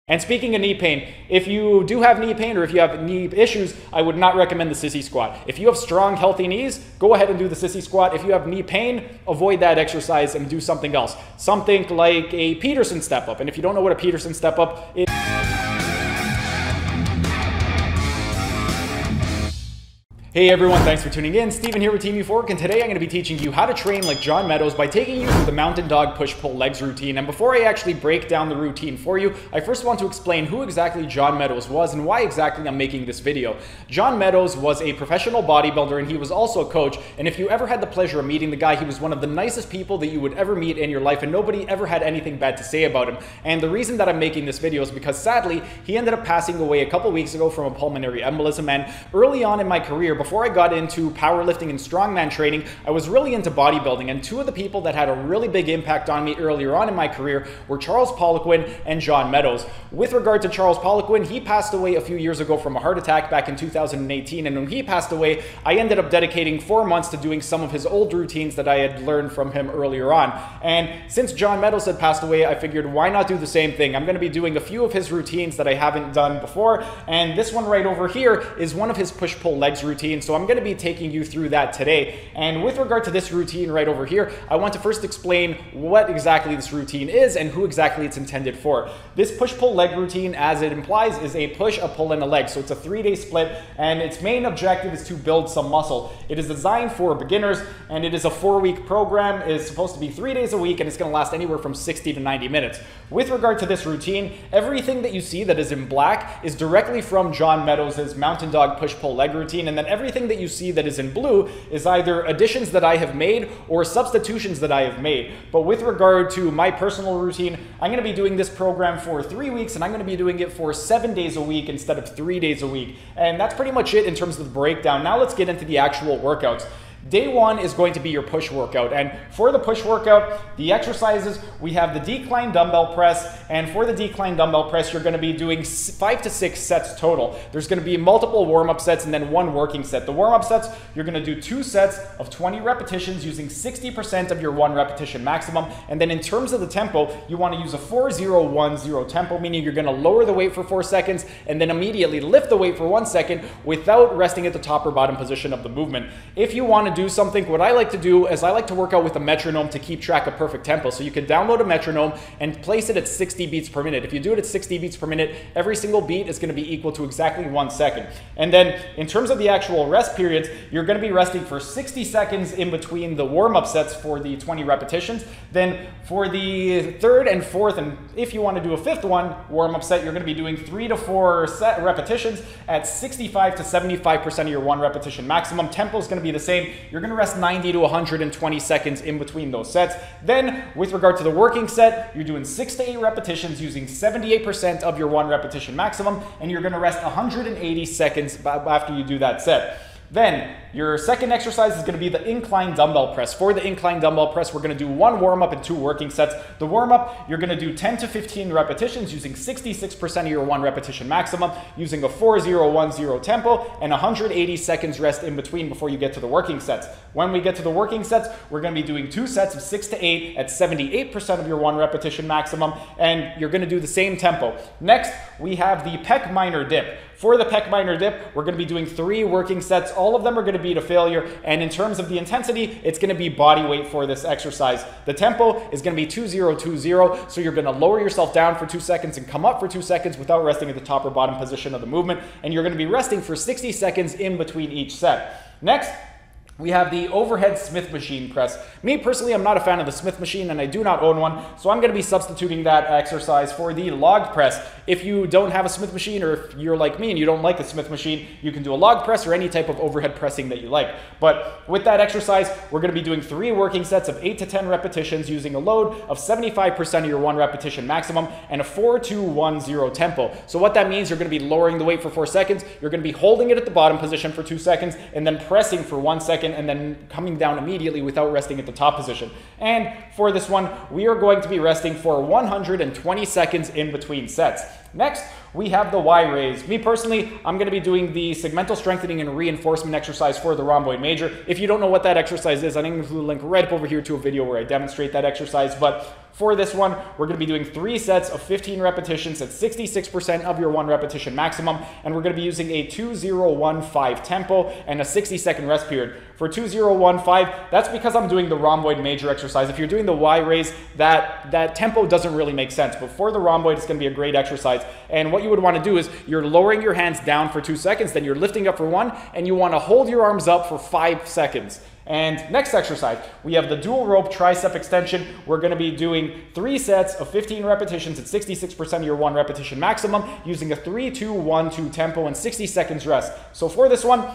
And speaking of knee pain, if you do have knee pain or if you have knee issues, I would not recommend the sissy squat. If you have strong, healthy knees, go ahead and do the sissy squat. If you have knee pain, avoid that exercise and do something else. Something like a Peterson step up. And if you don't know what a Peterson step up is, hey everyone, thanks for tuning in. Steven here with Team Euphoric, and today I'm going to be teaching you how to train like John Meadows by taking you through the mountain dog push-pull legs routine. And before I actually break down the routine for you, I first want to explain who exactly John Meadows was and why exactly I'm making this video. John Meadows was a professional bodybuilder and he was also a coach. And if you ever had the pleasure of meeting the guy, he was one of the nicest people that you would ever meet in your life, and nobody ever had anything bad to say about him. And the reason that I'm making this video is because sadly, he ended up passing away a couple weeks ago from a pulmonary embolism. And early on in my career, before I got into powerlifting and strongman training, I was really into bodybuilding, and two of the people that had a really big impact on me earlier on in my career were Charles Poliquin and John Meadows. With regard to Charles Poliquin, he passed away a few years ago from a heart attack back in 2018, and when he passed away, I ended up dedicating 4 months to doing some of his old routines that I had learned from him earlier on. And since John Meadows had passed away, I figured why not do the same thing? I'm going to be doing a few of his routines that I haven't done before, and this one right over here is one of his push-pull legs routines, so I'm going to be taking you through that today. And with regard to this routine right over here, I want to first explain what exactly this routine is and who exactly it's intended for. This push-pull leg routine, as it implies, is a push, a pull, and a leg. So it's a 3-day split, and its main objective is to build some muscle. It is designed for beginners, and it is a 4-week program. It is supposed to be 3 days a week, and it's going to last anywhere from 60 to 90 minutes. With regard to this routine, everything that you see that is in black is directly from John Meadows' mountain dog push-pull leg routine, and then everything that you see that is in blue is either additions that I have made or substitutions that I have made. But with regard to my personal routine, I'm going to be doing this program for 3 weeks, and I'm going to be doing it for 7 days a week instead of 3 days a week. And that's pretty much it in terms of the breakdown. Now let's get into the actual workouts. Day 1 is going to be your push workout, and for the push workout, the exercises, we have the decline dumbbell press, and for the decline dumbbell press, you're going to be doing 5 to 6 sets total. There's going to be multiple warm-up sets and then one working set. The warm-up sets, you're going to do 2 sets of 20 repetitions using 60% of your 1 repetition maximum, and then in terms of the tempo, you want to use a 4-0-1-0 tempo, meaning you're going to lower the weight for 4 seconds and then immediately lift the weight for 1 second without resting at the top or bottom position of the movement. If you want to do something, what I like to do is I like to work out with a metronome to keep track of perfect tempo. So you can download a metronome and place it at 60 beats per minute. If you do it at 60 beats per minute, every single beat is going to be equal to exactly 1 second. And then in terms of the actual rest periods, you're going to be resting for 60 seconds in between the warm-up sets for the 20 repetitions. Then for the 3rd and 4th, and if you want to do a 5th one, warm-up set, you're going to be doing 3 to 4 set repetitions at 65 to 75% of your 1 repetition maximum. Tempo is going to be the same. You're going to rest 90 to 120 seconds in between those sets. Then, with regard to the working set, you're doing 6 to 8 repetitions using 78% of your 1 repetition maximum, and you're going to rest 180 seconds after you do that set. Then, your second exercise is going to be the incline dumbbell press. For the incline dumbbell press, we're going to do 1 warm-up and 2 working sets. The warm-up, you're going to do 10 to 15 repetitions using 66% of your 1 repetition maximum, using a 4-0-1-0 tempo, and 180 seconds rest in between before you get to the working sets. When we get to the working sets, we're going to be doing 2 sets of 6 to 8 at 78% of your 1 repetition maximum, and you're going to do the same tempo. Next, we have the pec minor dip. For the pec minor dip, we're going to be doing 3 working sets. All of them are going to be to failure, and in terms of the intensity, it's going to be body weight for this exercise. The tempo is going to be 2-0-2-0, so you're going to lower yourself down for 2 seconds and come up for 2 seconds without resting at the top or bottom position of the movement, and you're going to be resting for 60 seconds in between each set. Next, we have the overhead Smith machine press. Me personally, I'm not a fan of the Smith machine and I do not own one, so I'm going to be substituting that exercise for the log press. If you don't have a Smith machine, or if you're like me and you don't like the Smith machine, you can do a log press or any type of overhead pressing that you like. But with that exercise, we're going to be doing 3 working sets of 8 to 10 repetitions using a load of 75% of your 1 repetition maximum and a 4-2-1-0 tempo. So what that means, you're going to be lowering the weight for 4 seconds, you're going to be holding it at the bottom position for 2 seconds, and then pressing for 1 second, and then coming down immediately without resting at the top position. And for this one, we are going to be resting for 120 seconds in between sets. Next, we have the Y raise. Me personally, I'm going to be doing the segmental strengthening and reinforcement exercise for the rhomboid major. If you don't know what that exercise is, I'm going to include a link right up over here to a video where I demonstrate that exercise. But for this one, we're going to be doing 3 sets of 15 repetitions at 66% of your 1 repetition maximum, and we're going to be using a 2015 tempo and a 60-second rest period. For 2015, that's because I'm doing the rhomboid major exercise. If you're doing the Y raise, that tempo doesn't really make sense. But for the rhomboid, it's going to be a great exercise. And what you would want to do is you're lowering your hands down for 2 seconds, then you're lifting up for 1, and you want to hold your arms up for 5 seconds. And next exercise, we have the dual rope tricep extension. We're going to be doing 3 sets of 15 repetitions at 66% of your 1 repetition maximum using a 3-2-1-2 tempo and 60 seconds rest. So for this one,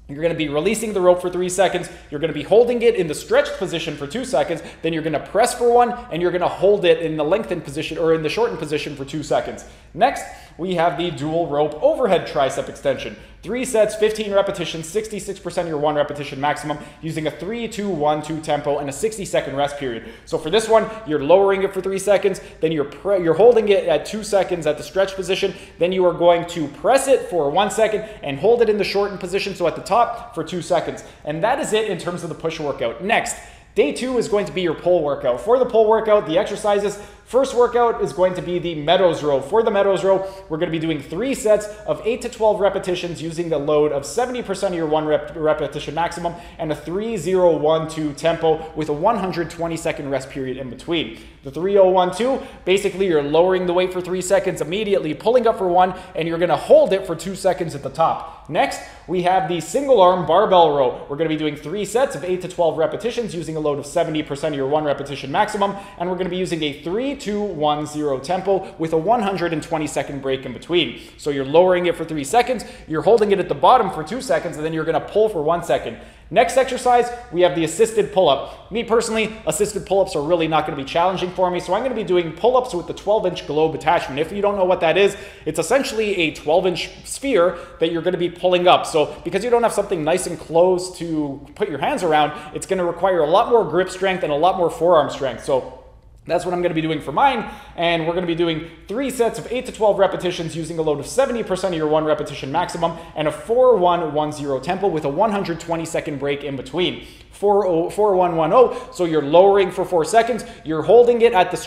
you're going to be releasing the rope for 3 seconds. You're going to be holding it in the stretched position for 2 seconds. Then you're going to press for 1, and you're going to hold it in the lengthened position or in the shortened position for 2 seconds. Next, we have the dual rope overhead tricep extension. 3 sets, 15 repetitions, 66% of your 1 repetition maximum using a 3-2-1-2 tempo and a 60-second rest period. So for this one, you're lowering it for 3 seconds, then you're holding it at 2 seconds at the stretch position, then you are going to press it for 1 second and hold it in the shortened position, so at the top for 2 seconds. And that is it in terms of the push workout. Next, day 2 is going to be your pull workout. For the pull workout, the exercises, first workout is going to be the Meadows row. For the Meadows row, we're going to be doing 3 sets of 8 to 12 repetitions using the load of 70% of your 1 repetition maximum and a 3-0-1-2 tempo with a 120-second rest period in between. The 3-0-1-2, basically you're lowering the weight for 3 seconds, immediately pulling up for 1, and you're going to hold it for 2 seconds at the top. Next, we have the single arm barbell row. We're going to be doing 3 sets of 8 to 12 repetitions using a load of 70% of your 1 repetition maximum, and we're going to be using a 3-2-1-0 tempo with a 120-second break in between. So you're lowering it for 3 seconds, you're holding it at the bottom for 2 seconds, and then you're going to pull for 1 second. Next exercise, we have the assisted pull-up. Me personally, assisted pull-ups are really not going to be challenging for me, so I'm going to be doing pull-ups with the 12-inch globe attachment. If you don't know what that is, it's essentially a 12-inch sphere that you're going to be pulling up. So because you don't have something nice and close to put your hands around, it's going to require a lot more grip strength and a lot more forearm strength. So that's what I'm going to be doing for mine, and we're going to be doing 3 sets of 8 to 12 repetitions using a load of 70% of your 1 repetition maximum and a 4-1-1-0 tempo with a 120-second break in between. 4-1-1-0, so you're lowering for 4 seconds, you're holding it at the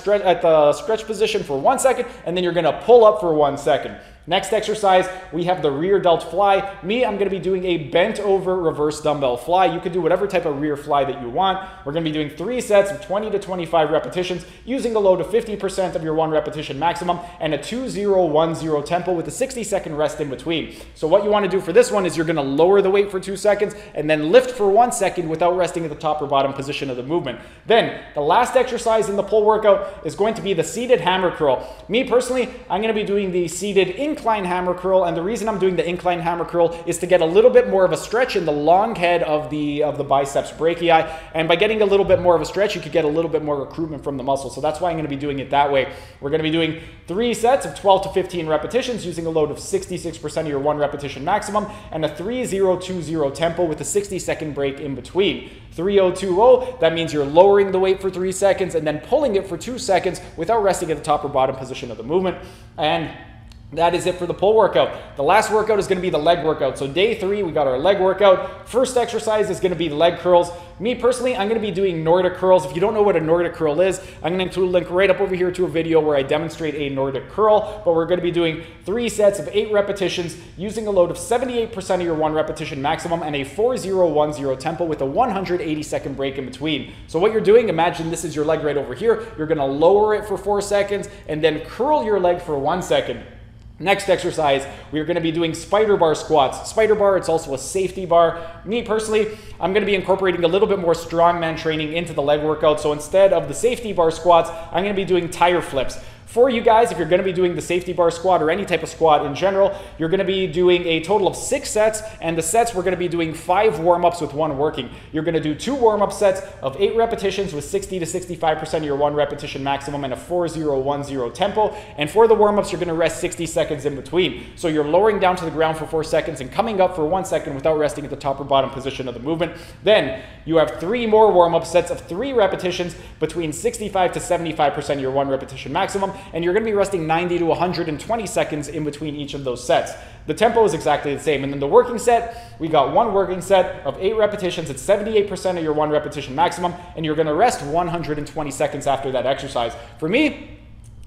stretch position for 1 second, and then you're going to pull up for 1 second. Next exercise, we have the rear delt fly. Me, I'm going to be doing a bent over reverse dumbbell fly. You can do whatever type of rear fly that you want. We're going to be doing 3 sets of 20 to 25 repetitions using a load of 50% of your 1 repetition maximum and a 2-0-1-0 tempo with a 60-second rest in between. So what you want to do for this one is you're going to lower the weight for 2 seconds and then lift for 1 second without resting at the top or bottom position of the movement. Then the last exercise in the pull workout is going to be the seated hammer curl. Me personally, I'm going to be doing the seated incline hammer curl, and the reason I'm doing the incline hammer curl is to get a little bit more of a stretch in the long head of the biceps brachii, and by getting a little bit more of a stretch, you could get a little bit more recruitment from the muscle. So that's why I'm going to be doing it that way. We're going to be doing 3 sets of 12 to 15 repetitions using a load of 66% of your 1 repetition maximum and a 3-0-2-0 tempo with a 60-second break in between. 3-0-2-0, that means you're lowering the weight for 3 seconds and then pulling it for 2 seconds without resting at the top or bottom position of the movement. And that is it for the pull workout. The last workout is going to be the leg workout. So day 3, we got our leg workout. First exercise is going to be leg curls. Me personally, I'm going to be doing Nordic curls. If you don't know what a Nordic curl is, I'm going to include a link right up over here to a video where I demonstrate a Nordic curl. But we're going to be doing 3 sets of 8 repetitions using a load of 78% of your 1 repetition maximum and a 4-0-1-0 tempo with a 180-second break in between. So what you're doing, imagine this is your leg right over here. You're going to lower it for 4 seconds and then curl your leg for 1 second. Next exercise, we are going to be doing spider bar squats. Spider bar, it's also a safety bar. Me personally, I'm going to be incorporating a little bit more strongman training into the leg workout. So instead of the safety bar squats, I'm going to be doing tire flips. For you guys, if you're going to be doing the safety bar squat or any type of squat in general, you're going to be doing a total of 6 sets, and the sets we're going to be doing 5 warm-ups with 1 working. You're going to do 2 warm-up sets of 8 repetitions with 60 to 65% of your 1 repetition maximum and a 4-0-1-0 tempo, and for the warm-ups, you're going to rest 60 seconds in between. So you're lowering down to the ground for 4 seconds and coming up for 1 second without resting at the top or bottom position of the movement. Then you have 3 more warm-up sets of 3 repetitions between 65 to 75% of your 1 repetition maximum, and you're going to be resting 90 to 120 seconds in between each of those sets. The tempo is exactly the same. And then the working set, we got one working set of 8 repetitions. It's 78% of your 1 repetition maximum, and you're going to rest 120 seconds after that exercise. For me,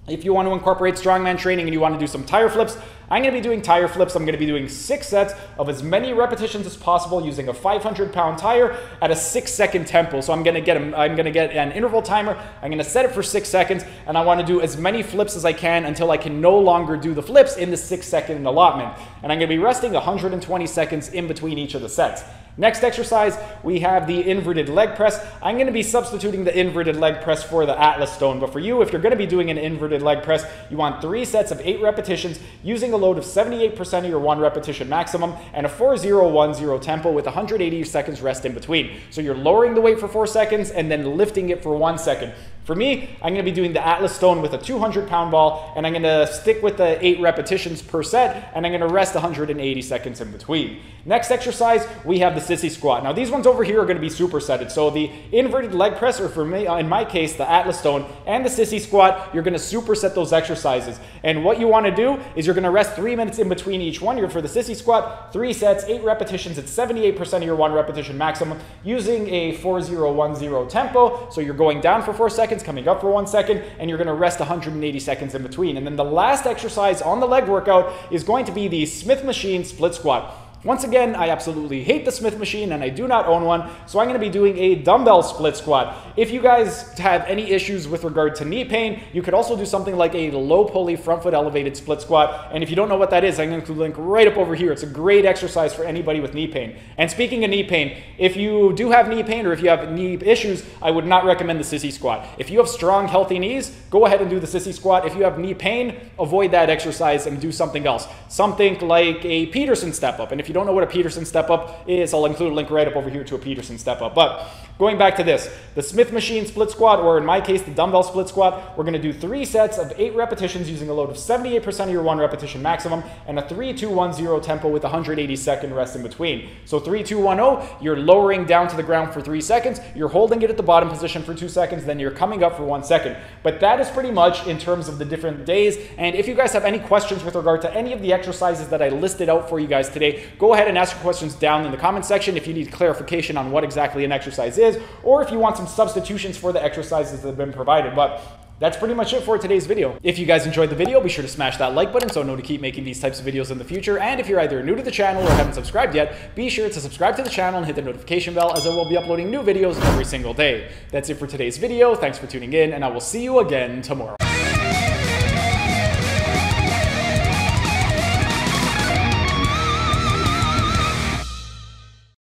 if you want to incorporate strongman training and you want to do some tire flips, I'm going to be doing tire flips. I'm going to be doing 6 sets of as many repetitions as possible using a 500-pound tire at a 6-second tempo. So I'm going to get an interval timer. I'm going to set it for 6 seconds, and I want to do as many flips as I can until I can no longer do the flips in the 6-second allotment. And I'm going to be resting 120 seconds in between each of the sets. Next exercise, we have the inverted leg press. I'm going to be substituting the inverted leg press for the Atlas stone. But for you, if you're going to be doing an inverted leg press, you want 3 sets of 8 repetitions using a load of 78% of your 1 repetition maximum and a 4-0-1-0 tempo with 180 seconds rest in between. So you're lowering the weight for 4 seconds and then lifting it for 1 second. For me, I'm going to be doing the Atlas stone with a 200-pound ball, and I'm going to stick with the 8 repetitions per set, and I'm going to rest 180 seconds in between. Next exercise, we have the sissy squat. Now, these ones over here are going to be supersetted. So the inverted leg press, or for me, in my case, the Atlas stone and the sissy squat, you're going to superset those exercises. And what you want to do is you're going to rest 3 minutes in between each one. You're for the sissy squat, 3 sets, 8 repetitions at 78% of your 1 repetition maximum using a 4-0-1-0 tempo. So you're going down for 4 seconds, coming up for 1 second, and you're going to rest 180 seconds in between. And then the last exercise on the leg workout is going to be the Smith machine split squat. Once again, I absolutely hate the Smith machine and I do not own one, so I'm going to be doing a dumbbell split squat. If you guys have any issues with regard to knee pain, you could also do something like a low pulley front foot elevated split squat. And if you don't know what that is, I'm going to include a link right up over here. It's a great exercise for anybody with knee pain. And speaking of knee pain, if you do have knee pain or if you have knee issues, I would not recommend the sissy squat. If you have strong, healthy knees, go ahead and do the sissy squat. If you have knee pain, avoid that exercise and do something else. Something like a Peterson step up. And if you don't know what a Peterson step up is, I'll include a link right up over here to a Peterson step up. But going back to this, the Smith machine split squat, or in my case, the dumbbell split squat, we're going to do 3 sets of 8 repetitions using a load of 78% of your 1 repetition maximum and a 3-2-1-0 tempo with 180 second rest in between. So 3-2-1-0, you're lowering down to the ground for 3 seconds, you're holding it at the bottom position for 2 seconds, then you're coming up for 1 second. But that is pretty much in terms of the different days. And if you guys have any questions with regard to any of the exercises that I listed out for you guys today, go ahead and ask your questions down in the comment section if you need clarification on what exactly an exercise is, or if you want some substitutions for the exercises that have been provided. But that's pretty much it for today's video. If you guys enjoyed the video, be sure to smash that like button so I know to keep making these types of videos in the future. And if you're either new to the channel or haven't subscribed yet, be sure to subscribe to the channel and hit the notification bell, as I will be uploading new videos every single day. That's it for today's video. Thanks for tuning in, and I will see you again tomorrow.